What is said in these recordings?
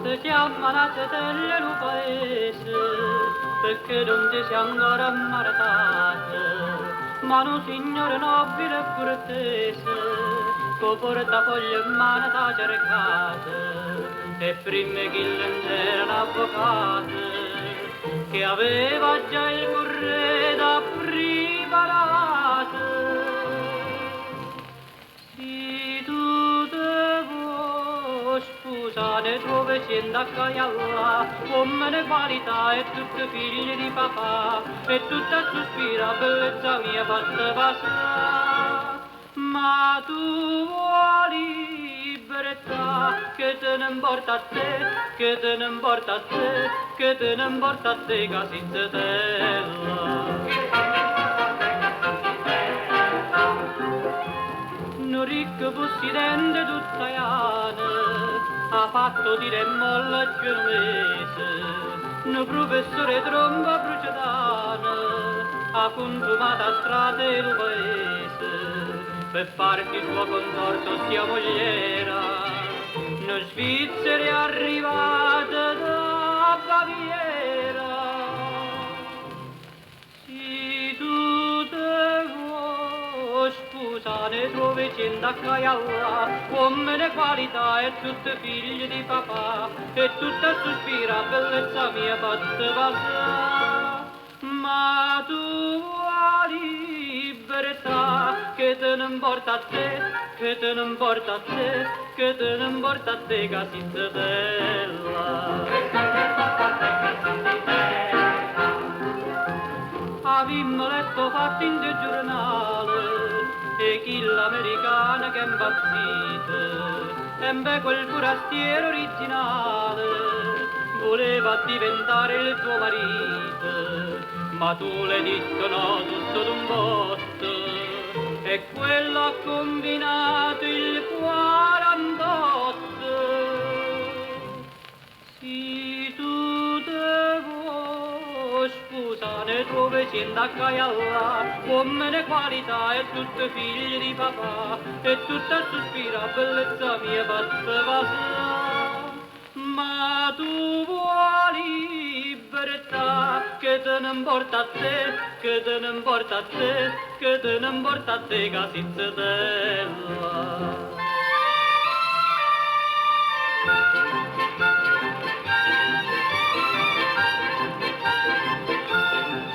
Si chiama la Tetella del paese perché non ti sia ancora ammaretata, ma un signore nobile e cortese con portafoglio in mano t'ha cercato e prima che l'intera l'avvocato che aveva già il corredo preparato. Si tu te vuoi sposare dove si indacca alla come ne qualità e tutti figli di papà e tutta sospira bellezza mia fatta passare. Ma tu vuoi libertà che te ne importa a te, che te ne importa a te, che te ne importa a te casizzatella. Un ricco possidente tutta iana ha fatto dire molla genovese, un professore tromba bruciatana ha consumato a strada il paese per farti suo contorto sia mogliera, un svizzero è arrivato da Baviera. Si tu te vuoi sposare tuo vicino a Caialla, come le qualità e tutti figli di papà, e tutta sospira bellezza mia fatta passare. Ma tu vuoi libertà che te ne importa a te, che te ne importa a te, che te ne importa a te casizza bella. Avimmo letto fatto in due giornale e chi l'americana che è impazzita e beh quel forastiero originale voleva diventare il tuo marito ma tu l'hai detto no tutto d'un botto e quello ha combinato il 48. Si tu te vuoi sposare tuo vicino a Caialla, come ne qualità e tutti figli di papà, e tutta sospira bellezza mia fatta passare. Ma tu vuoi libertà che te ne importa a te, che te ne importa a te, che te ne importa a te casizzatella.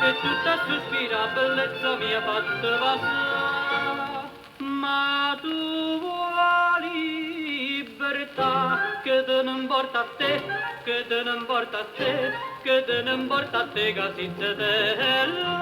E tutta sospira bellezza mia fatta passare, ma tu vuoi libertà che te ne importa a te, che te ne importa a te, che te ne importa a te casizzatella.